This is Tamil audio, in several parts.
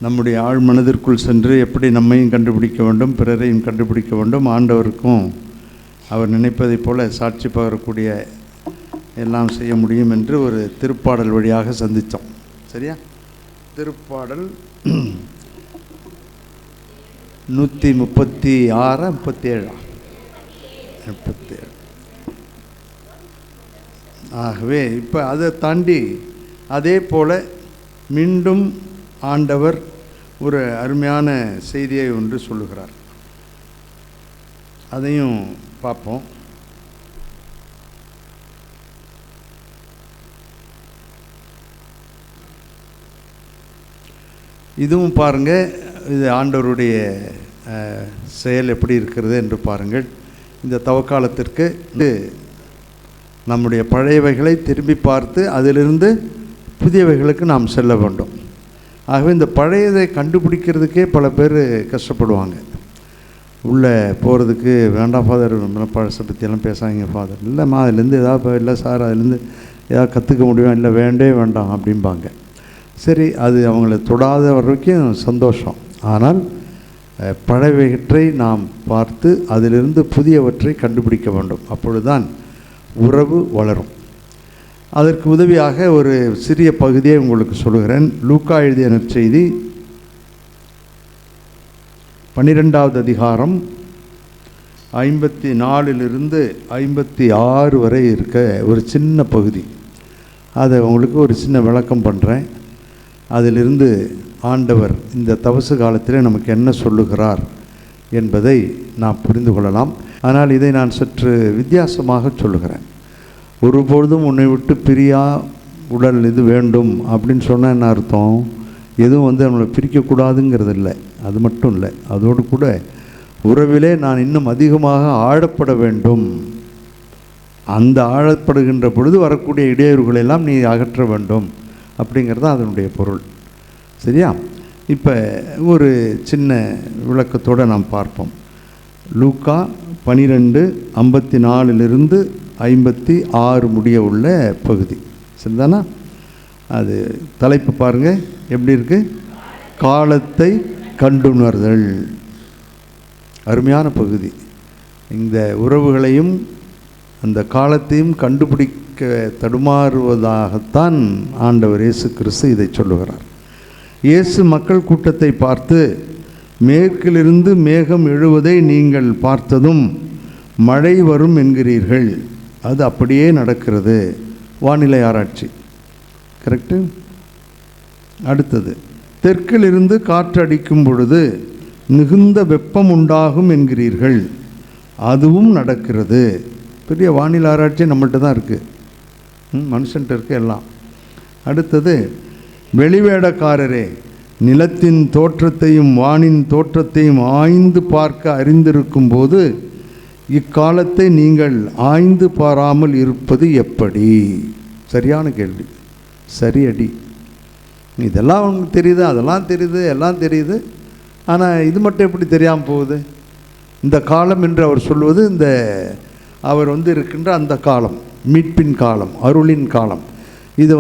நம்முடைய ஆழ் மனதிற்குள் சென்று எப்படி நம்மையும் கண்டுபிடிக்க வேண்டும், பிறரையும் கண்டுபிடிக்க வேண்டும், ஆண்டவருக்கும் அவர் நினைப்பதைப் போல சாட்சி பகரக்கூடிய எல்லாம் செய்ய முடியும் என்று ஒரு திருப்பாடல் வழியாக சந்தித்தோம். சரியா? திருப்பாடல் 136 37. ஆகவே இப்போ அதை தாண்டி அதே போல் மீண்டும் ஆண்டவர் ஒரு அருமையான செய்தியை ஒன்று சொல்லுகிறார். அதையும் பார்ப்போம். இதுவும் பாருங்கள், இது ஆண்டவருடைய செயல் எப்படி இருக்கிறது என்று பாருங்கள். இந்த தவக்காலத்திற்கு நம்முடைய பழையவைகளை திரும்பி பார்த்து அதிலிருந்து புதியவைகளுக்கு நாம் செல்ல வேண்டும். ஆகவே இந்த பழையதை கண்டுபிடிக்கிறதுக்கே பல பேர் கஷ்டப்படுவாங்க. உள்ளே போகிறதுக்கு வேண்டாம் ஃபாதர், பழசை பற்றியெல்லாம் பேசாதீங்க ஃபாதர், இல்லைம்மா அதுலேருந்து எதாவது இல்லை சார் அதுலேருந்து ஏதாவது கற்றுக்க முடியும், இல்லை வேண்டாம் அப்படிம்பாங்க. சரி, அது அவங்கள தொடாத வரைக்கும் சந்தோஷம். ஆனால் பழையவற்றை நாம் பார்த்து அதிலிருந்து புதியவற்றை கண்டுபிடிக்க வேண்டும். அப்பொழுதுதான் உறவு வளரும். அதற்கு உதவியாக ஒரு சிறிய பகுதியை உங்களுக்கு சொல்லுகிறேன். லூக்கா எழுதிய நற்செய்தி 12வது அதிகாரம் 54 56 வரை இருக்க ஒரு சின்ன பகுதி. அதை உங்களுக்கு ஒரு சின்ன விளக்கம் பண்ணுறேன். அதிலிருந்து ஆண்டவர் இந்த தவசு காலத்திலே நமக்கு என்ன சொல்லுகிறார் என்பதை நாம் புரிந்து கொள்ளலாம். ஆனால் இதை நான் சற்று வித்தியாசமாக சொல்லுகிறேன். ஒருபொழுதும் உன்னை விட்டு பிரியா உடல் இது வேண்டும் அப்படின்னு சொன்னால் என்ன அர்த்தம்? எதுவும் நம்மளை பிரிக்கக்கூடாதுங்கிறது இல்லை, அது மட்டும் இல்லை. அதோடு கூட உறவிலே நான் இன்னும் அதிகமாக ஆழப்பட வேண்டும். அந்த ஆழப்படுகின்ற பொழுது வரக்கூடிய இடையூறுகளெல்லாம் நீ அகற்ற வேண்டும் அப்படிங்கிறது அதனுடைய பொருள். சரியா? இப்போ ஒரு சின்ன விளக்கத்தோடு நாம் பார்ப்போம். லூக்கா 12:54 56 முடிய உள்ள பகுதி. சரிதானா? அது தலைப்பு பாருங்கள் எப்படி இருக்குது. காலத்தை கண்டுணர்தல். அருமையான பகுதி. இந்த உறவுகளையும் அந்த காலத்தையும் கண்டுபிடிக்க தடுமாறுவதாகத்தான் ஆண்டவர் இயேசு கிறிஸ்து இதை சொல்லுகிறார். இயேசு மக்கள் கூட்டத்தை பார்த்து, மேற்கிலிருந்து மேகம் எழுவதை நீங்கள் பார்த்ததும் மழை வரும் என்கிறீர்கள். அது அப்படியே நடக்கிறது. வானிலை ஆராய்ச்சி. கரெக்டு. அடுத்தது, தெற்கிலிருந்து காற்று அடிக்கும் பொழுது மிகுந்த வெப்பம் உண்டாகும் என்கிறீர்கள். அதுவும் நடக்கிறது. பெரிய வானிலை ஆராய்ச்சி நம்மள்கிட்ட தான் இருக்குது, மனுஷன்ட்ட இருக்குது எல்லாம். அடுத்தது, வெளிவேடக்காரரே, நிலத்தின் தோற்றத்தையும் வானின் தோற்றத்தையும் ஆய்ந்து பார்க்க அறிந்திருக்கும் போது இக்காலத்தை நீங்கள் ஆய்ந்து பாராமல் இருப்பது எப்படி? சரியான கேள்வி. சரி அடி. இதெல்லாம் அவங்களுக்கு தெரியுது, அதெல்லாம் தெரியுது, எல்லாம் தெரியுது. ஆனால் இது மட்டும் எப்படி தெரியாமல் போகுது? இந்த காலம் என்று அவர் சொல்வது இந்த அவர் இருக்கின்ற அந்த காலம், மீட்பின் காலம், அருளின் காலம். இதை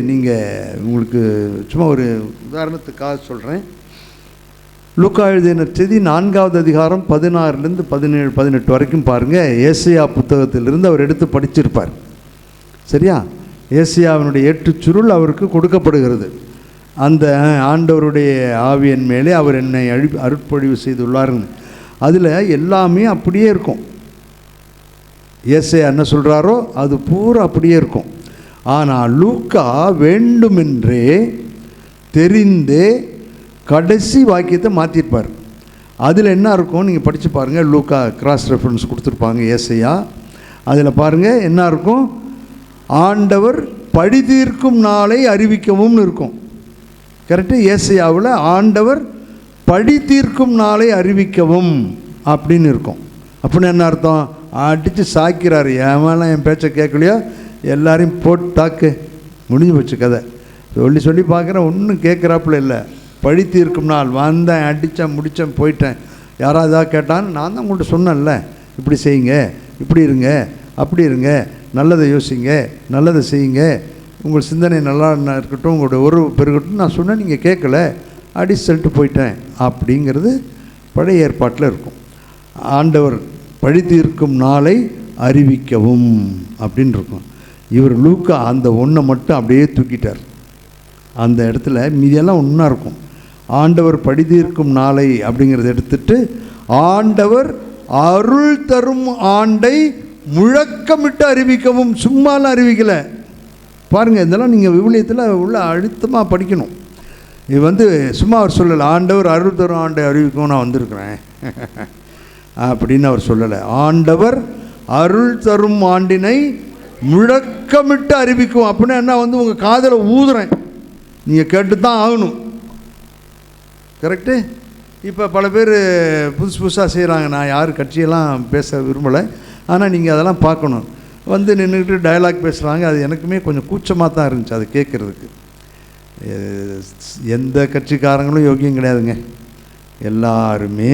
நீங்கள் உங்களுக்கு சும்மா ஒரு உதாரணத்துக்காக சொல்கிறேன். லூக்கா எழுதிய நற்செய்தி 4வது அதிகாரம் 16 17 18 வரைக்கும் பாருங்கள். ஏசாயா புத்தகத்திலிருந்து அவர் எடுத்து படிச்சிருப்பார். சரியா? ஏசாயாவினுடைய ஏற்றுச்சுருள் அவருக்கு கொடுக்கப்படுகிறது. அந்த ஆண்டவருடைய ஆவியின் மேலே அவர் என்னை அருட்பொழிவு செய்துள்ளாருங்க. அதில் எல்லாமே அப்படியே இருக்கும். ஏசாயா என்ன சொல்கிறாரோ அது பூரா அப்படியே இருக்கும். ஆனால் லூக்கா வேண்டுமென்றே தெரிந்தே கடைசி வாக்கியத்தை மாற்றிருப்பார். அதில் என்ன இருக்கும் நீங்கள் படித்து பாருங்கள். லூக்கா கிராஸ் ரெஃபரன்ஸ் கொடுத்துருப்பாங்க ஏசாயா. அதில் பாருங்கள் என்ன இருக்கும். ஆண்டவர் பழி தீர்க்கும் நாளை அறிவிக்கவும்னு இருக்கும். கரெக்டு? ஏசாயாவில் ஆண்டவர் பழி தீர்க்கும் நாளை அறிவிக்கவும் அப்படின்னு இருக்கும். அப்படின்னு என்ன அர்த்தம்? அடித்து சாய்க்கிறாரு. ஏமாலாம் என் பேச்சை கேட்கலையோ எல்லாரையும் போட்டு தாக்கு, முடிஞ்சு போச்சு கதை. சொல்லி பார்க்குறேன், ஒன்றும் கேட்குறாப்புல இல்லை. பழி தீர்க்கும் நாள் வந்தேன், அடித்தேன், முடித்தேன், போயிட்டேன். யாராவது ஏதாவது கேட்டான்னு நான் தான் உங்கள்கிட்ட சொன்னேன்ல, இப்படி செய்யுங்க, இப்படி இருங்க, அப்படி இருங்க, நல்லதை யோசிங்க, நல்லதை செய்யுங்க, உங்கள் சிந்தனை நல்லா இருக்கட்டும், உங்களுடைய உறவு பெருகட்டும் நான் சொன்னேன், நீங்கள் கேட்கல. அடிச்சு சொல்லிட்டு போயிட்டேன் அப்படிங்கிறது பழைய ஏற்பாட்டில் இருக்கும். ஆண்டவர் பழி தீர்க்கும் நாளை அறிவிக்கவும் அப்படின்னு இருக்கும். இவர் லூக்கா அந்த ஒன்றை மட்டும் அப்படியே தூக்கிட்டார். அந்த இடத்துல மீதியெல்லாம் ஒன்றா இருக்கும். ஆண்டவர் பழி தீர்க்கும் நாளை அப்படிங்கிறத எடுத்துட்டு ஆண்டவர் அருள் தரும் ஆண்டை முழக்கமிட்டு அறிவிக்கவும். சும்மாலாம் அறிவிக்கலை பாருங்கள். இதெல்லாம் நீங்கள் விவிலியத்தில் உள்ள அழுத்தமாக படிக்கணும். இது சும்மா அவர் சொல்லலை, ஆண்டவர் அருள் தரும் ஆண்டை அறிவிக்கவும் நான் வந்திருக்கிறேன் அப்படின்னு அவர் சொல்லலை. ஆண்டவர் அருள் தரும் ஆண்டினை முழக்கமிட்டு அறிவிக்கும். அப்படின்னா என்ன, உங்கள் காதில் ஊதுறேன், நீங்கள் கேட்டு தான் ஆகணும். கரெக்டு. இப்போ பல பேர் புதுசாக செய்கிறாங்க. நான் யார் கட்சியெல்லாம் பேச விரும்பலை, ஆனால் நீங்கள் அதெல்லாம் பார்க்கணும். நின்றுக்கிட்டு டயலாக் பேசுகிறாங்க. அது எனக்குமே கொஞ்சம் கூச்சமாக தான் இருந்துச்சு அது கேட்குறதுக்கு. எந்த கட்சிக்காரங்களும் யோக்கியம் கிடையாதுங்க, எல்லாருமே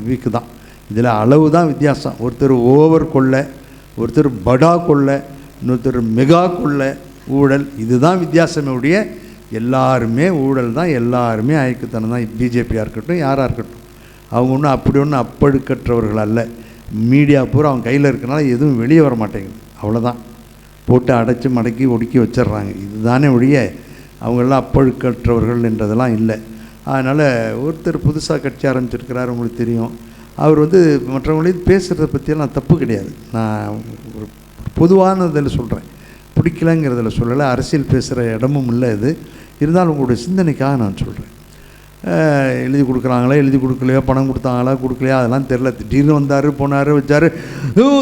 வீக்கு தான். இதில் அளவு தான் வித்தியாசம். ஒருத்தர் ஓவர் கொள்ளை, ஒருத்தர் படா கொள்ளை, இன்னொருத்தர் மெகா கொள்ளை, ஊழல். இதுதான் வித்தியாசமே உடைய. எல்லாருமே ஊழல் தான், எல்லாருமே ஐக்கியத்தனம் தான். பிஜேபியாக இருக்கட்டும், யாராக இருக்கட்டும், அவங்க ஒன்றும் அப்படி ஒன்றும் அப்பழுக்கற்றவர்கள் அல்ல. மீடியா பூரா அவங்க கையில் இருக்கனால எதுவும் வெளியே வர மாட்டேங்குது. அவ்வளோதான், போட்டு அடைச்சி மடக்கி ஒடுக்கி வச்சிட்றாங்க. இதுதானே ஒழிய அவங்களெல்லாம் அப்பழுக்கற்றவர்கள் என்றதெல்லாம் இல்லை. அதனால் ஒருத்தர் புதுசாக கட்சி ஆரம்பிச்சிருக்கிறார், உங்களுக்கு தெரியும். அவர் மற்றவங்களையும் பேசுகிறத பற்றியெல்லாம் தப்பு கிடையாது. நான் ஒரு பொதுவானதில் சொல்கிறேன், பிடிக்கலங்கிறதில் சொல்லலை. அரசியல் பேசுகிற இடமும் இல்லை இது. இருந்தாலும் உங்களுடைய சிந்தனைக்காக நான் சொல்கிறேன். எழுதி கொடுக்குறாங்களா, எழுதி கொடுக்கலையோ, பணம் கொடுத்தாங்களா, கொடுக்கலையா, அதெல்லாம் தெரில. திடீர்னு வந்தார், போனார், வச்சார்.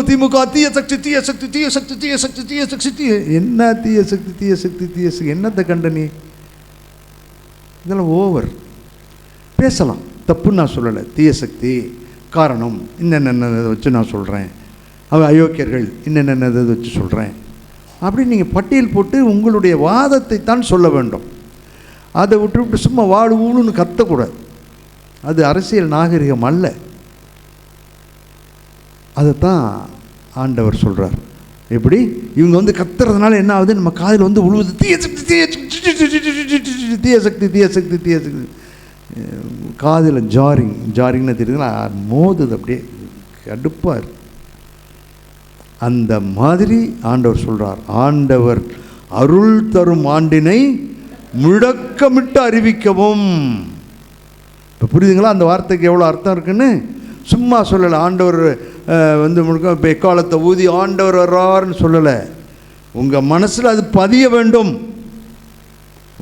திமுக தீய சக்தி, தீய சக்தி, தீய சக்தி, தீய சக்தி, தீய சக்தி. என்ன தீய சக்தி, தீய சக்தி, தீய சக்தி? என்னத்தை கண்ட நீ? இதெல்லாம் ஓவர். பேசலாம், தப்புன்னு நான் சொல்லலை. தீய சக்தி காரணம் இன்னென்னதை வச்சு நான் சொல்கிறேன், அவன் அயோக்கியர்கள் இன்னென்னதை வச்சு சொல்கிறேன் அப்படின்னு நீங்கள் பட்டியல் போட்டு உங்களுடைய வாதத்தை தான் சொல்ல வேண்டும். அதை விட்டு சும்மா வாழு ஊழுன்னு கத்தக்கூடாது. அது அரசியல் நாகரிகம் அல்ல. அதைத்தான் ஆண்டவர் சொல்கிறார். எப்படி இவங்க கத்துறதுனால என்ன ஆகுது, நம்ம காதில் உழுவுது. தீய சக்தி, தீய சக்தி, தீய சக்தி, தீய சக்தி, தீய சக்தி. காதில் ஜாரிங்னு தெரியுதுங்களா, மோதுது, அப்படியே கடுப்பாக இருக்கு. அந்த மாதிரி ஆண்டவர் சொல்கிறார், ஆண்டவர் அருள் தரும் ஆண்டினை முழக்கமிட்டு அறிவிக்கவும். இப்போ புரியுதுங்களா அந்த வார்த்தைக்கு எவ்வளோ அர்த்தம் இருக்குன்னு? சும்மா சொல்லலை. ஆண்டவர் முழுக்க இப்போ எக்காலத்தை ஊதி ஆண்டவர் வர்றாருன்னு சொல்லலை. உங்கள் மனசில் அது பதிய வேண்டும்,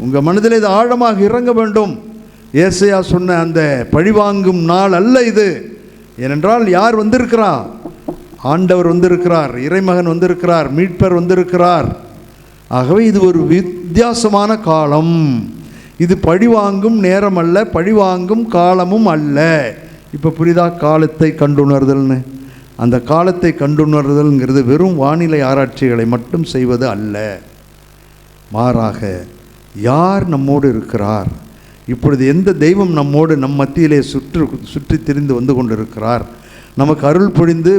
உங்கள் மனதில் இது ஆழமாக இறங்க வேண்டும். ஏசையா சொன்ன அந்த பழிவாங்கும் நாள் அல்ல இது. ஏனென்றால் யார் வந்திருக்கிறார்? ஆண்டவர் வந்திருக்கிறார், இறைமகன் வந்திருக்கிறார், மீட்பர் வந்திருக்கிறார். ஆகவே இது ஒரு வித்தியாசமான காலம். இது பழிவாங்கும் நேரம் அல்ல, பழிவாங்கும் காலமும் அல்ல. இப்போ புரிதா காலத்தை கண்டுணர்தல்னு? அந்த காலத்தை கண்டுணர்தல்ங்கிறது வெறும் வானிலை ஆராய்ச்சிகளை மட்டும் செய்வது அல்ல. மாறாக யார் நம்மோடு இருக்கிறார், இப்பொழுது எந்த தெய்வம் நம்மோடு நம் மத்தியிலே சுற்றி திரிந்து வந்து கொண்டிருக்கிறார், நமக்கு அருள் பொழிந்து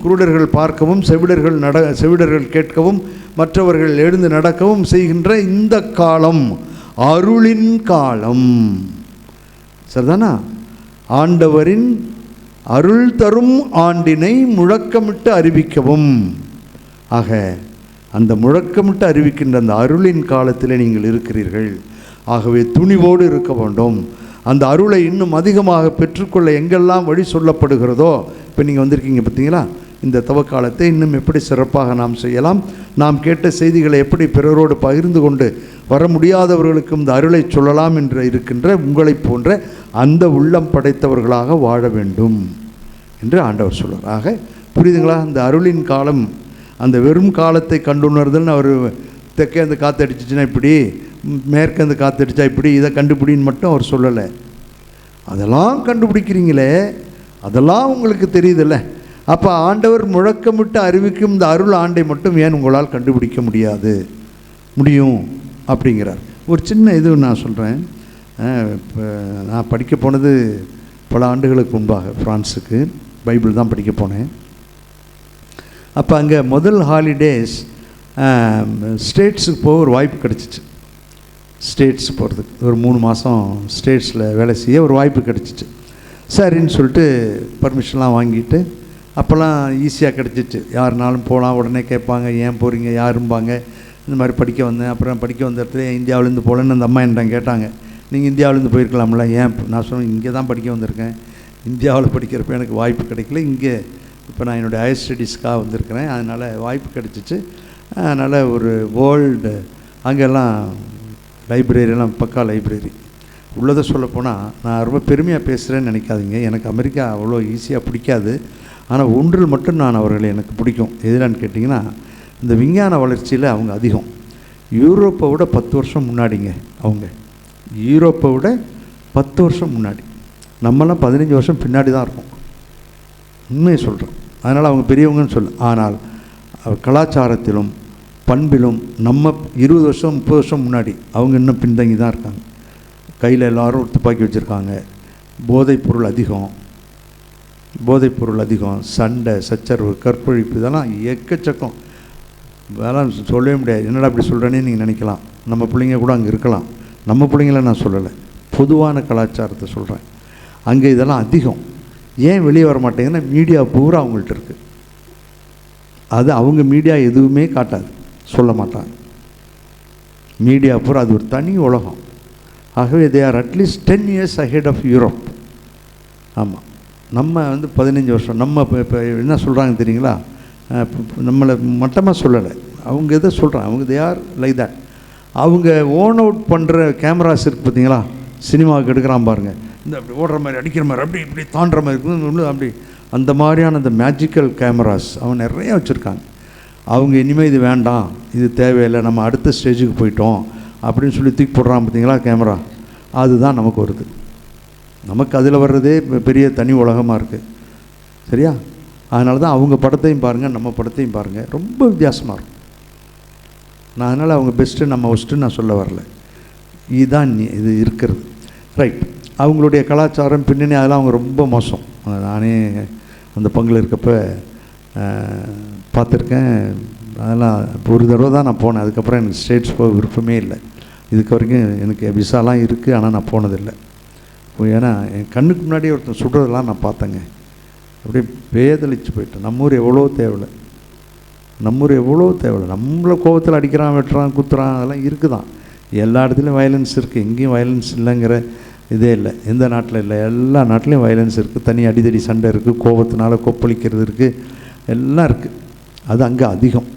குருடர்கள் பார்க்கவும், செவிடர்கள் கேட்கவும், மற்றவர்கள் எழுந்து நடக்கவும் செய்கின்ற இந்த காலம் அருளின் காலம். சரிதானா? ஆண்டவரின் அருள் தரும் ஆண்டினை முழக்கமிட்டு அறிவிக்கவும். ஆக அந்த முழக்கமிட்டு அறிவிக்கின்ற அந்த அருளின் காலத்தில் நீங்கள் இருக்கிறீர்கள். ஆகவே துணிவோடு இருக்க வேண்டும். அந்த அருளை இன்னும் அதிகமாக பெற்றுக்கொள்ள எங்கெல்லாம் வழி சொல்லப்படுகிறதோ, இப்போ நீங்கள் வந்திருக்கீங்க பார்த்தீங்களா, இந்த தவக்காலத்தை இன்னும் எப்படி சிறப்பாக நாம் செய்யலாம், நாம் கேட்ட செய்திகளை எப்படி பிறரோடு பகிர்ந்து கொண்டு வர முடியாதவர்களுக்கும் இந்த அருளை சொல்லலாம் என்று இருக்கின்ற உங்களைப் போன்ற அந்த உள்ளம் படைத்தவர்களாக வாழ வேண்டும் என்று ஆண்டவர் சொல்வார். ஆக புரியுதுங்களா? அந்த அருளின் காலம், அந்த வெறும் காலத்தை கண்டுணர்தல்னு அவர் தெற்கே அந்த காற்றடிச்சிச்சுன்னா இப்படி, மேற்கேந்து காற்றடிச்சா இப்படி, இதை கண்டுபிடின்னு மட்டும் அவர் சொல்லலை. அதெல்லாம் கண்டுபிடிக்கிறீங்களே, அதெல்லாம் உங்களுக்கு தெரியுதில்ல. அப்போ ஆண்டவர் முழக்கமிட்டு அறிவிக்கும் இந்த அருள் ஆண்டை மட்டும் ஏன் உங்களால் கண்டுபிடிக்க முடியும் அப்படிங்கிறார். ஒரு சின்ன இது நான் சொல்கிறேன். இப்போ நான் படிக்க போனது பல ஆண்டுகளுக்கு முன்பாக ஃப்ரான்ஸுக்கு பைபிள் தான் படிக்க போனேன். அப்போ அங்கே முதல் ஹாலிடேஸ் ஸ்டேட்ஸுக்கு போக ஒரு வாய்ப்பு கிடச்சிச்சு. ஸ்டேட்ஸ் போகிறதுக்கு. ஒரு 3 மாதம் ஸ்டேட்ஸில் வேலை செய்ய ஒரு வாய்ப்பு கிடச்சிச்சு. சரின்னு சொல்லிட்டு பர்மிஷன்லாம் வாங்கிட்டு, அப்போல்லாம் ஈஸியாக கிடச்சிச்சு. யாருனாலும் போகலாம், உடனே கேட்பாங்க ஏன் போகிறீங்க யாரும்பாங்க. இந்த மாதிரி படிக்க வந்தேன். அப்புறம் படிக்க வந்த இடத்துல இந்தியாவிலேருந்து போகலன்னு அந்த அம்மா என்கிட்ட கேட்டாங்க, நீங்கள் இந்தியாவிலேருந்து போயிருக்கலாம்ல, ஏன்? நான் சொன்னேன், இங்கே தான் படிக்க வந்திருக்கேன், இந்தியாவில் படிக்கிறப்ப எனக்கு வாய்ப்பு கிடைக்கல, இங்கே இப்போ நான் என்னுடைய ஹையர் ஸ்டடீஸ்க்காக வந்திருக்கிறேன், அதனால் வாய்ப்பு கிடச்சிச்சு. அதனால் ஒரு வேர்ல்டு அங்கெல்லாம் லைப்ரரியெல்லாம் பக்கா லைப்ரரி. உள்ளதை சொல்லப்போனால் நான் ரொம்ப பெருமையாக பேசுகிறேன்னு நினைக்காதீங்க, எனக்கு அமெரிக்கா அவ்வளோ ஈஸியாக பிடிக்காது. ஆனால் ஒன்றில் மட்டும் நான் அவர்களை எனக்கு பிடிக்கும். எதுலான்னு கேட்டிங்கன்னா, இந்த விஞ்ஞான வளர்ச்சியில் அவங்க அதிகம். யூரோப்பை விட 10 வருஷம் முன்னாடிங்க அவங்க. யூரோப்பை விட 10 வருஷம் முன்னாடி. நம்மளாம் 15 வருஷம் பின்னாடி தான் இருக்கோம், உண்மையை சொல்கிறோம். அதனால் அவங்க பெரியவங்கன்னு சொல்லு. ஆனால் கலாச்சாரத்திலும் பண்பிலும் நம்ம 20 வருஷம் 30 வருஷம் முன்னாடி அவங்க இன்னும் பின்தங்கி தான் இருக்காங்க. கையில் எல்லோரும் துப்பாக்கி வச்சுருக்காங்க. போதைப்பொருள் அதிகம், சண்டை சச்சரவு கற்பழிப்பு இதெல்லாம் எக்கச்சக்கம். அதெல்லாம் சொல்லவே முடியாது. என்னடா அப்படி சொல்கிறேன்னே நீங்கள் நினைக்கலாம். நம்ம பிள்ளைங்க கூட அங்கே இருக்கலாம். நம்ம பிள்ளைங்கள நான் சொல்லலை, பொதுவான கலாச்சாரத்தை சொல்கிறேன். அங்கே இதெல்லாம் அதிகம். ஏன் வெளியே வர மாட்டேங்கன்னா, மீடியா பூரா அவங்கள்ட்ட இருக்குது. அது அவங்க மீடியா எதுவுமே காட்டாது, சொல்ல மாட்டாங்க. மீடியா பூரா அது ஒரு தனி உலகம். ஆகவே they or at least 10 years ahead of Europe. ஆமாம், நம்ம 15 வருஷம். நம்ம இப்போ என்ன சொல்கிறாங்க தெரியுங்களா, நம்மளை மட்டமாக சொல்லலை, அவங்க எதை சொல்கிறாங்க, அவங்க தே ஆர் லைக் தட். அவங்க ஓன் அவுட் பண்ணுற கேமராஸ் இருக்குது பார்த்தீங்களா, சினிமாவுக்கு எடுக்கிறான் பாருங்கள், இந்த அப்படி ஓடுற மாதிரி அடிக்கிற மாதிரி அப்படி இப்படி தாண்டுற மாதிரி இருக்குது அப்படி, அந்த மாதிரியான அந்த மேஜிக்கல் கேமராஸ் அவங்க நிறையா வச்சுருக்காங்க. அவங்க இனிமேல் இது வேண்டாம், இது தேவையில்லை, நம்ம அடுத்த ஸ்டேஜுக்கு போயிட்டோம் அப்படின்னு சொல்லி தூக்கி போடுறான் பார்த்தீங்களா கேமரா. அதுதான் நமக்கு வருது. நமக்கு அதில் வர்றதே பெரிய தனி உலகமாக இருக்குது. சரியா? அதனால தான் அவங்க படத்தையும் பாருங்கள், நம்ம படத்தையும் பாருங்கள், ரொம்ப வித்தியாசமாக இருக்கும். நான் அதனால் அவங்க பெஸ்ட்டு நம்ம ஒஸ்ட்டுன்னு நான் சொல்ல வரல, இதுதான் இது இருக்கிறது. ரைட். அவங்களுடைய கலாச்சாரம் பின்னணி அதெல்லாம் அவங்க ரொம்ப மோசம். நானே அந்த பங்கில் இருக்கப்போ பார்த்துருக்கேன். அதெல்லாம் ஒரு தடவை தான் நான் போனேன். அதுக்கப்புறம் எனக்கு ஸ்டேட்ஸ் போக விருப்பமே இல்லை. இதுக்கு வரைக்கும் எனக்கு விசாலாம் இருக்குது, ஆனால் நான் போனதில்லை. ஏன்னா என் கண்ணுக்கு முன்னாடியே ஒருத்தர் சுடுறதெல்லாம் நான் பார்த்தேங்க. அப்படியே பேதளிச்சு போயிட்டேன். நம்ம ஊர் எவ்வளோ தேவையில்லை, நம்மளை கோபத்தில் அடிக்கிறான், வெட்டுறான், குத்துறான், அதெல்லாம் இருக்குதான். எல்லா இடத்துலையும் வயலன்ஸ் இருக்குது, எங்கேயும் வயலன்ஸ் இல்லைங்கிற இதே இல்லை. எந்த நாட்டில் இல்லை, எல்லா நாட்டிலையும் வயலன்ஸ் இருக்குது. தனி அடிதடி சண்டை இருக்குது, கோபத்தினால கொப்பளிக்கிறது இருக்குது, எல்லாம் இருக்குது. அது அங்கே அதிகம்.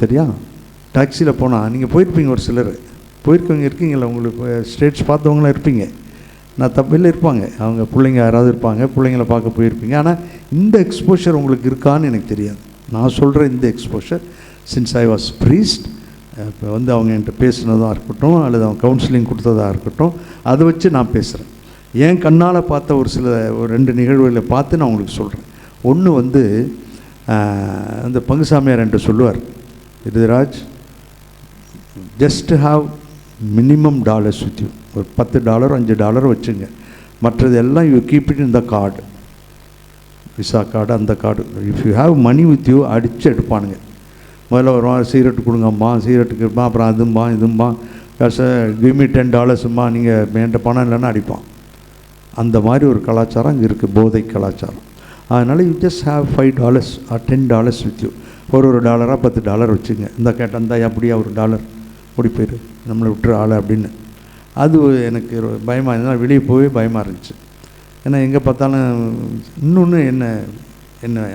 சரியா? டாக்ஸியில் போனால் நீங்கள் போயிருப்பீங்க, ஒரு சிலர் போயிருக்கவங்க இருக்கீங்களா, உங்களுக்கு ஸ்டேட்ஸ் பார்த்தவங்களாம் இருப்பீங்க. நான் தப்பில் இருப்பாங்க, அவங்க பிள்ளைங்க யாராவது இருப்பாங்க, பிள்ளைங்கள பார்க்க போயிருப்பீங்க. ஆனால் இந்த எக்ஸ்போஷர் உங்களுக்கு இருக்கான்னு எனக்கு தெரியாது. நான் சொல்கிற இந்த exposure since I was priest, இப்போ அவங்க என்கிட்ட பேசுனதாக இருக்கட்டும், அல்லது அவங்க கவுன்சிலிங் கொடுத்ததாக இருக்கட்டும், அதை வச்சு நான் பேசுகிறேன். என் கண்ணால் பார்த்த ஒரு 2 நிகழ்வுகளை பார்த்து நான் உங்களுக்கு சொல்கிறேன். ஒன்று அந்த பங்குசாமியார் என்கிட்ட சொல்லுவார், Raj, just have minimum dollars with you. ஒரு $10 $5 வச்சுங்க, மற்றது எல்லாம் you keep it in the card, Visa card, அந்த card. If you have money with you அடித்து எடுப்பானுங்க. முதல்ல வருவான், சிகரெட்டு கொடுங்கம்மா, சிகரெட்டுக்கு இருப்பான், அப்புறம் அதும்பா இதும்பா, கிவ் மீ $10 நீங்கள் என்கிட்ட பணம் இல்லைன்னா அடிப்பான். அந்த மாதிரி ஒரு கலாச்சாரம் அங்கே இருக்குது, போதை கலாச்சாரம். அதனால் you just have $5 or $10 with you. ஒரு $1 $10 வச்சுங்க. இந்த கேட்டால் இருந்தா அப்படியா $1 ஓடி போயிரு, நம்மளை விட்டுரு ஆளை அப்படின்னு. அது எனக்கு பயமாக இருந்தால் வெளியே போய் பயமாக இருந்துச்சு. ஏன்னா எங்கே பார்த்தாலும் இன்னொன்று என்ன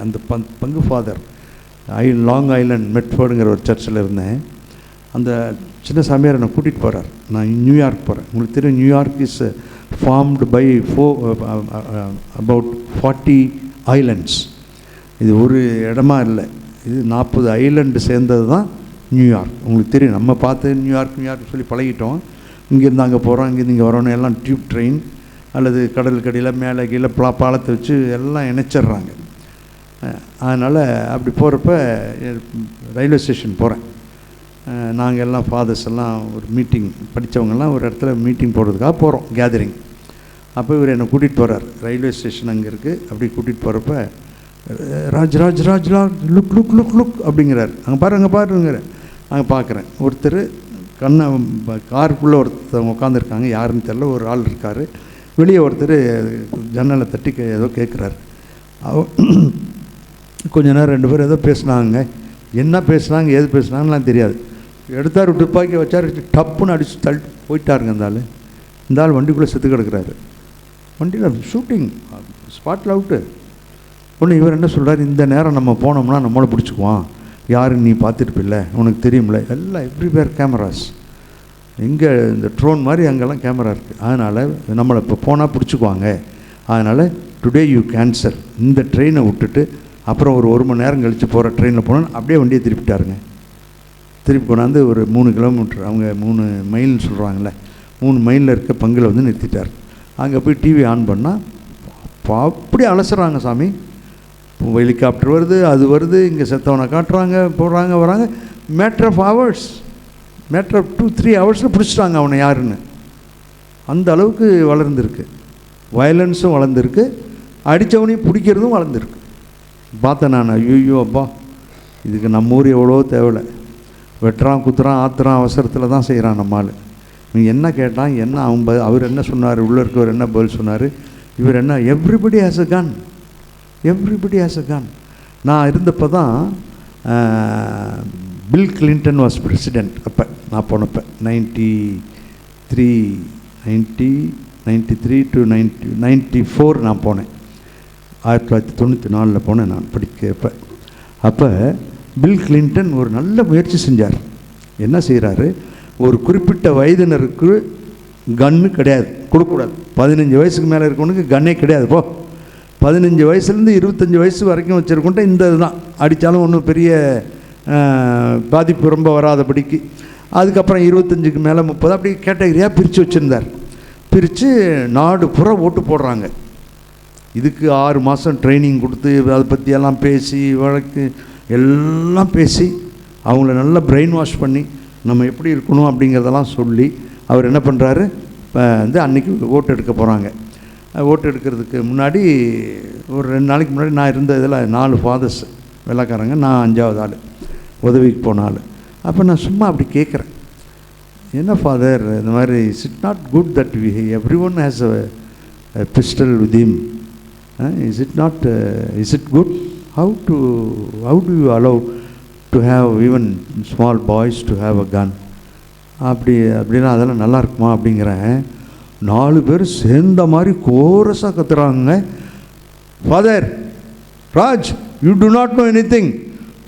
அந்த பங்கு ஃபாதர் லாங் ஐலண்ட் மெட்ஃபோர்டுங்கிற ஒரு சர்ச்சில் இருந்தேன். அந்த சின்ன சாமியார் என்னை கூட்டிகிட்டு போகிறார். நான் நியூயார்க் போகிறேன். உங்களுக்கு தெரியும், New York is formed by about 40 islands. இது ஒரு இடமா இல்லை, இது 40 ஐலண்டு சேர்ந்தது தான் நியூயார்க். உங்களுக்கு தெரியும், நம்ம பார்த்து நியூயார்க் சொல்லி பழகிட்டோம். இங்கேருந்து அங்கே போகிறோம், இங்கேருந்து இங்கே வரோன்னு எல்லாம் டியூப் ட்ரெயின் அல்லது கடல் கடியில் மேலே கீழே பாலத்தை வச்சு எல்லாம் இணைச்சிட்றாங்க. அதனால் அப்படி போகிறப்ப ரயில்வே ஸ்டேஷன் போகிறேன். நாங்கள் எல்லாம் ஃபாதர்ஸ் எல்லாம் ஒரு மீட்டிங், படித்தவங்கெல்லாம் ஒரு இடத்துல மீட்டிங் போடுறதுக்காக போகிறோம், கேதரிங். அப்போ இவர் என்னை கூட்டிகிட்டு போகிறார். ரயில்வே ஸ்டேஷன் அங்கே இருக்குது. அப்படி கூட்டிகிட்டு போகிறப்ப ராஜ் லுக் அப்படிங்கிறார். அங்கே பாருங்கிறார். அங்கே பார்க்குறேன், ஒருத்தர் காருக்குள்ளே ஒருத்தவங்க உட்காந்துருக்காங்க, யாருன்னு தெரில, ஒரு ஆள் இருக்கார். வெளியே ஒருத்தர் ஜன்னலை தட்டி ஏதோ கேட்குறாரு. கொஞ்ச நேரம் 2 பேர் ஏதோ பேசுனாங்க. என்ன பேசுனாங்க ஏது பேசுனாங்கலாம் தெரியாது. எடுத்தார், துப்பாக்கி வச்சார், டப்புன்னு அடிச்சு தள்ளிட்டு போயிட்டாருங்க. இந்த ஆள் வண்டிக்குள்ளே செத்து கிடக்கிறாரு. வண்டியில் ஷூட்டிங் ஸ்பாட்டில் அவுட்டு. ஒன்று இவர் என்ன சொல்கிறார், இந்த நேரம் நம்ம போனோம்னா நம்மளை பிடிச்சிக்குவான், யாருன்னு நீ பார்த்துருப்பில்ல, உனக்கு தெரியும்ல, எல்லாம் எவ்ரிவேர் கேமராஸ், எங்கே இந்த ட்ரோன் மாதிரி அங்கெல்லாம் கேமரா இருக்குது, அதனால் நம்மளை இப்போ போனால் பிடிச்சிக்குவாங்க, அதனால் டுடே யூ கேன்சல், இந்த ட்ரெயினை விட்டுட்டு அப்புறம் ஒரு மணி நேரம் கழித்து போகிற ட்ரெயினில் போனோன்னு அப்படியே வண்டியை திருப்பிட்டாருங்க. திருப்பி கொண்டாந்து ஒரு 3 கிலோமீட்டர், அவங்க 3 மைல்னு சொல்கிறாங்களே, 3 மைலில் இருக்க பங்கில் வந்து நிறுத்திட்டார். அங்கே போய் டிவி ஆன் பண்ணால் அப்படி அலசுறாங்க சாமி. ஹெலிகாப்டர் வருது, அது வருது, இங்கே செத்தவனை காட்டுறாங்க, போடுறாங்க, வராங்க. மேட்ரு ஆஃப் 2-3 ஹவர்ஸில் பிடிச்சிட்டாங்க அவனை யாருன்னு. அந்த அளவுக்கு வளர்ந்துருக்கு, வயலன்ஸும் வளர்ந்துருக்கு, அடித்தவனையும் பிடிக்கிறதும் வளர்ந்துருக்கு. பார்த்தேன் நான், ஐயோ அப்பா, இதுக்கு நம்ம ஊர் எவ்வளோ தேவையில்லை. வெட்டுறான், குத்துறான், ஆத்துறான், அவசரத்தில் தான் செய்கிறான் நம்மால். நீ என்ன கேட்டான், என்ன அவர் என்ன சொன்னார், உள்ளே இருக்கவர் என்ன பதில் சொன்னார், இவர் என்ன, everybody has a gun, everybody has a gun. நான் இருந்தப்போ தான் பில் கிளின்டன் வாஸ் பிரசிடெண்ட். அப்போ நான் போனப்போ 93 to 94 நான் போனேன். 1994 போனேன் நான் படிக்கிறப்ப. அப்போ பில் கிளின்டன் ஒரு நல்ல முயற்சி செஞ்சார். என்ன செய்கிறாரு, ஒரு குறிப்பிட்ட வயதினருக்கு கன்னு கிடையாது, கொடுக்கக்கூடாது. 15 வயசுக்கு மேலே இருக்கவனுக்கு கன்னே கிடையாது. 15 வயசுலேருந்து 25 வயசு வரைக்கும் வச்சுருக்கோன்ட்டு இந்த இதுதான், அடித்தாலும் ஒன்றும் பெரிய பாதிப்பு ரொம்ப வராதபடிக்கு. அதுக்கப்புறம் 25க்கு மேலே 30 அப்படி கேட்டகரியாக பிரித்து வச்சுருந்தார். பிரித்து நாடு புற ஓட்டு போடுறாங்க. இதுக்கு 6 மாதம் ட்ரைனிங் கொடுத்து அதை பற்றியெல்லாம் பேசி வழக்கு எல்லாம் பேசி அவங்கள நல்லா பிரெயின் வாஷ் பண்ணி நம்ம எப்படி இருக்கணும் அப்படிங்கிறதெல்லாம் சொல்லி அவர் என்ன பண்ணுறாரு, வந்து அன்றைக்கி ஓட்டு எடுக்க போகிறாங்க. ஓட்டு எடுக்கிறதுக்கு முன்னாடி ஒரு 2 நாளைக்கு முன்னாடி நான் இருந்த இதில் 4 ஃபாதர்ஸ் வெள்ளைக்காரங்க, நான் 5ஆவது ஆள், உதவிக்கு போன ஆள். அப்போ நான் சும்மா அப்படி கேட்குறேன், என்ன ஃபாதர் இந்த மாதிரி, is it not good that every one has a pistol with him, is it good, how do you allow to have even small boys to have a gun, அப்படின்னா அதெல்லாம் நல்லா இருக்குமா அப்படிங்கிறேன். 4 பேர் சேர்ந்த மாதிரி கோரஸாக கத்துறாங்க, father Raj, you do not know anything,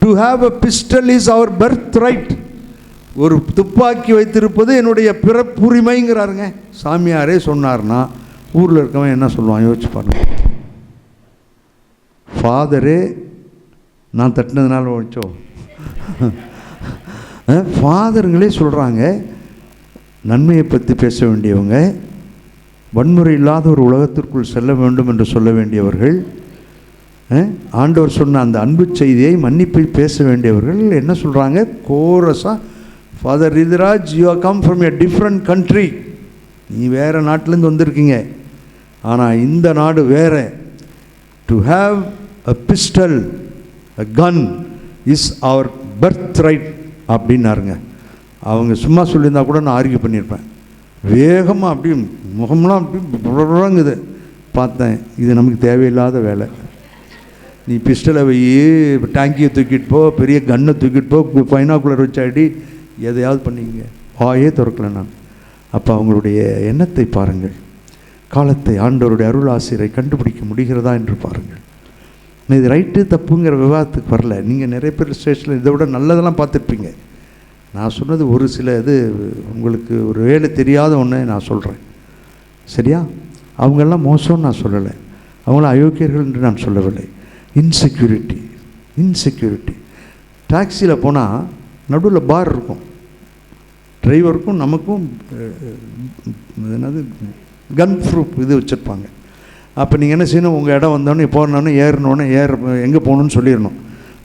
to have a pistol is our birth right, ஒரு துப்பாக்கி வைத்திருப்பது என்னுடைய பிறப்புரிமைங்கிறாருங்க. சாமியாரே சொன்னார்னா ஊரில் இருக்கவன் என்ன சொல்லுவான் யோசிச்சு பாருங்க. ஃபாதரே நான் தட்டினதுனால வச்சோ, ஃபாதருங்களே சொல்கிறாங்க, நன்மையை பற்றி பேச வேண்டியவங்க, வன்முறை இல்லாத ஒரு உலகத்திற்குள் செல்ல வேண்டும் என்று சொல்ல வேண்டியவர்கள், ஆண்டவர் சொன்ன அந்த அன்பு செய்தியை மன்னிப்பை பேச வேண்டியவர்கள் என்ன சொல்கிறாங்க கோரஸாக, father Rituraj, you are come from a different country, நீ வேறு நாட்டிலேருந்து வந்திருக்கீங்க, ஆனால் இந்த நாடு வேறு, to have a pistol, a gun is our birthright அப்படின்னாருங்க. அவங்க சும்மா சொல்லியிருந்தா கூட நான் ஆர்கியூ பண்ணியிருப்பேன். வேகமாக அப்படி முகம்லாம் அப்படி பார்த்தேன், இது நமக்கு தேவையில்லாத வேலை. நீ பிஸ்டலை டேங்கியை தூக்கிட்டு போ, பெரிய கன்னை தூக்கிட்டு போ, பைனாக்குலர் வச்சு அடி, எதையாவது பண்ணிங்க, வாயே திறக்கலை நான். அப்போ அவங்களுடைய எண்ணத்தை பாருங்கள், காலத்தை ஆண்டவருடைய அருள் ஆசிரியரை கண்டுபிடிக்க முடிகிறதா என்று பாருங்கள். இது ரைட்டு தப்புங்கிற விவாதத்துக்கு வரல. நீங்கள் நிறைய பேர் ஸ்டேஷனில் இதை விட நல்லதெல்லாம் பார்த்துருப்பீங்க. நான் சொன்னது ஒரு சில இது உங்களுக்கு ஒரு வேலை தெரியாத ஒன்று நான் சொல்கிறேன், சரியா? அவங்கெல்லாம் மோசம்னு நான் சொல்லலை, அவங்கள அயோக்கியர்கள் என்று நான் சொல்லவில்லை. இன்செக்யூரிட்டி டாக்ஸியில் போனால் நடுவில் பார் இருக்கும், டிரைவருக்கும் நமக்கும் என்னது கன் ப்ரூஃப் இது வச்சுருப்பாங்க. அப்போ நீங்கள் என்ன செய்யணும், உங்கள் இடம் வந்தோடனே போனோடனே ஏறினோடனே எங்கே போகணுன்னு சொல்லிடணும்.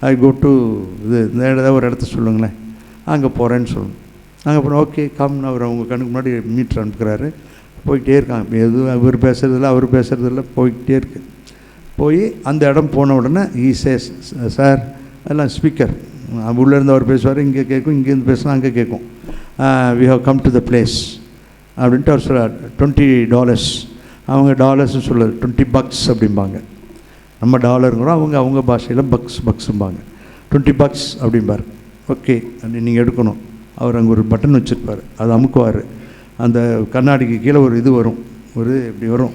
ஐ கோ டு இது இந்த ஏதாவது ஒரு இடத்த சொல்லுங்களேன், அங்கே போகிறேன்னு சொல்லணும். அங்கே போனால் ஓகே கம்னு அவர் அவங்க கண்ணுக்கு முன்னாடி மீட்டர் அனுப்புகிறாரு, போய்கிட்டே இருக்காங்க. எதுவும் அவர் பேசுகிறதில்ல அவர் பேசுகிறதில்ல, போய்கிட்டே இருக்கு. போய் அந்த இடம் போன உடனே சேஸ் சார் எல்லாம் ஸ்பீக்கர், உள்ளேருந்து அவர் பேசுவார், இங்கே கேட்கும், இங்கேருந்து பேசினா அங்கே கேட்கும். We have come to the place அப்படின்ட்டு அவர் சொல்கிறார். $20 அவங்க டாலர்ஸ்னு சொல்லுது, $20 அப்படிம்பாங்க. நம்ம டாலருங்கிறோம், அவங்க பாஷையில் பக்ஸும்பாங்க. $20 அப்படிம்பார். ஓகே நீங்கள் எடுக்கணும். அவர் அங்கே ஒரு பட்டன் வச்சுருப்பார், அதை அமுக்குவார். அந்த கண்ணாடிக்கு கீழே ஒரு இது வரும், இப்படி வரும்,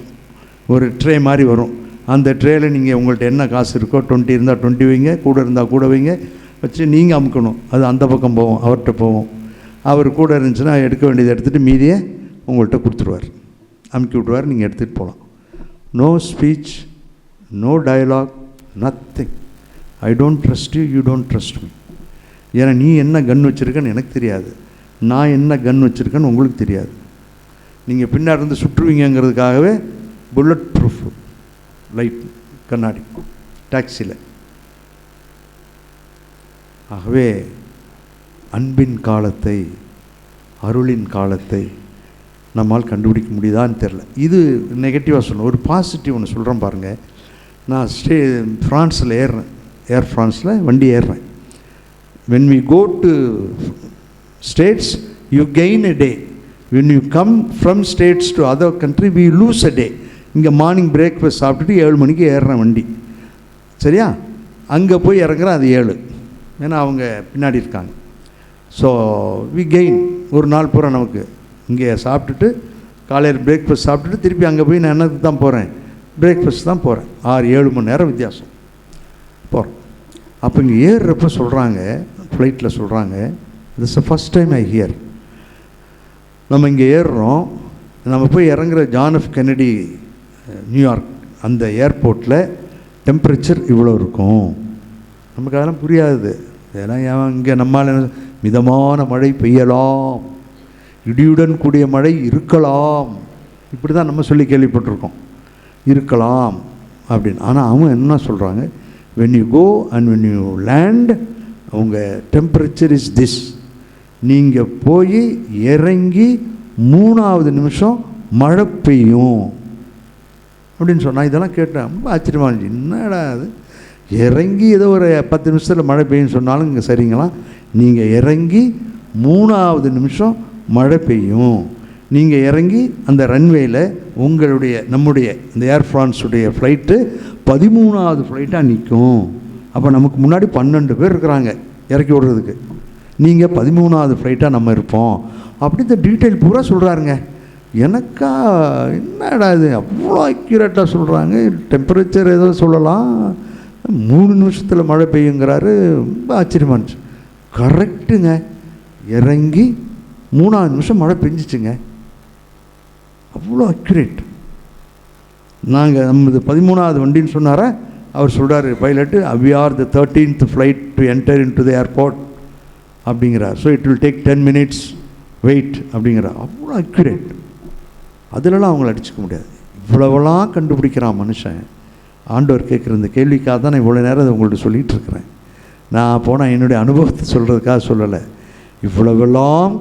ஒரு ட்ரே மாதிரி வரும். அந்த ட்ரேயில் நீங்கள் உங்கள்கிட்ட என்ன காசு இருக்கோ, 20 இருந்தால் 20 வைங்க, கூட இருந்தால் கூட வைங்க, வச்சு நீங்கள் அமுக்கணும். அது அந்த பக்கம் போவோம், அவர்கிட்ட போவோம். அவர் கூட இருந்துச்சுன்னா எடுக்க வேண்டியதை எடுத்துகிட்டு மீதியை உங்கள்கிட்ட கொடுத்துருவார், அமுக்கி விட்ருவார், நீங்கள் எடுத்துகிட்டு போகலாம். No speech, no dialogue, nothing. I don't trust you, you don't trust me. ஏன்னா நீ என்ன கன் வச்சுருக்கேன்னு எனக்கு தெரியாது, நான் என்ன கன் வச்சுருக்கேன்னு உங்களுக்கு தெரியாது. நீங்கள் பின்னாடி இருந்து சுற்றுவீங்கிறதுக்காகவே புல்லட் ப்ரூஃப் லைட் கண்ணாடி டாக்ஸியில். ஆகவே அன்பின் காலத்தை, அருளின் காலத்தை நம்மால் கண்டுபிடிக்க முடியுதான்னு தெரில. இது நெகட்டிவாக சொல்லணும். ஒரு பாசிட்டிவ் ஒன்று சொல்கிறேன் பாருங்கள். நான் ஃப்ரான்ஸில் ஏறுறேன், ஏர் ஃப்ரான்ஸில் வண்டி ஏறுறேன். when we go to states you gain a day, when you come from states to other country we lose a day. இங்கே மார்னிங் பிரேக்ஃபாஸ்ட் சாப்பிட்டுட்டு 7 மணிக்கு ஏறுறேன் வண்டி, சரியா? அங்கே போய் இறங்குறேன் அது 7, ஏன்னா அவங்க பின்னாடி இருக்காங்க. ஸோ வி கெயின் ஒரு நாள் பூரா. நமக்கு இங்கே சாப்பிட்டுட்டு காலையில் பிரேக்ஃபாஸ்ட் சாப்பிட்டுட்டு திருப்பி அங்கே போய் நான் என்னத்துக்கு தான் போகிறேன், பிரேக்ஃபாஸ்ட் தான் போகிறேன். 6-7 மணி நேரம் வித்தியாசம் போகிறேன். அப்போ இங்கே ஏறுறப்ப சொல்கிறாங்க, ஃப்ளைட்டில் சொல்கிறாங்க, this is first time I here. நம்ம இங்கே ஏறுறோம், நம்ம போய் இறங்குற ஜான் எஃப் கென்னடி நியூயார்க் அந்த ஏர்போர்ட்டில் டெம்பரேச்சர் இவ்வளோ இருக்கும். நமக்கு அதெல்லாம் புரியாது. ஏன்னா இங்கே நம்மால் மிதமான மழை பெய்யலாம், இடியுடன் கூடிய மழை இருக்கலாம், இப்படி தான் நம்ம சொல்லி கேள்விப்பட்டிருக்கோம், இருக்கலாம் அப்படின்னு. ஆனால் அவங்க என்ன சொல்கிறாங்க, when you go and when you land உங்கள் டெம்பரேச்சர் இஸ் திஸ். நீங்கள் போய் இறங்கி 3வது நிமிஷம் மழை பெய்யும் அப்படின்னு சொன்னால், இதெல்லாம் கேட்டேன், ரொம்ப ஆச்சரியமாக இருந்துச்சு. என்னடா அது, இறங்கி ஏதோ ஒரு 10 நிமிஷத்தில் மழை பெய்யும்னு சொன்னாலும் இங்கே சரிங்களா, நீங்கள் இறங்கி 3வது நிமிஷம் மழை பெய்யும். நீங்கள் இறங்கி அந்த ரன்வேயில் நம்முடைய இந்த ஏர் ஃப்ரான்ஸுடைய ஃப்ளைட்டு 13வது ஃப்ளைட்டாக நிற்கும். அப்போ நமக்கு முன்னாடி 12 பேர் இருக்கிறாங்க இறக்கி விடுறதுக்கு, நீங்கள் 13வது ஃப்ளைட்டாக நம்ம இருப்போம். அப்படி இந்த டீட்டெயில் பூரா சொல்கிறாருங்க. எனக்கா என்னடா இது அவ்வளோ அக்யூரேட்டாக சொல்கிறாங்க. டெம்பரேச்சர் ஏதோ சொல்லலாம், 3 நிமிஷத்தில் மழை பெய்யுங்கிறாரு. ரொம்ப ஆச்சரியமாக இருந்துச்சு. கரெக்டுங்க, இறங்கி 3வது நிமிஷம் மழை பெஞ்சிச்சுங்க. அவ்வளோ அக்யூரேட். நாங்கள் நம்மது 13வது வண்டின்னு சொன்னாரா, அவர் சொல்கிறார் pilot, we are the 13th flight to enter into the airport அப்படிங்கிறார். So it will take 10 minutes wait அப்படிங்கிறார். அவ்வளோ அக்யூரேட். அதிலலாம் அவங்கள அடிச்சுக்க முடியாது. இவ்வளவெல்லாம் கண்டுபிடிக்கிறான் மனுஷன். ஆண்டவர் கேட்குற இந்த கேள்விக்காக தான் நான் இவ்வளோ நேரம் அதை உங்கள்கிட்ட சொல்லிகிட்டு இருக்கிறேன். நான் போனால் என்னுடைய அனுபவத்தை சொல்கிறதுக்காக சொல்லலை. இவ்வளவெல்லாம்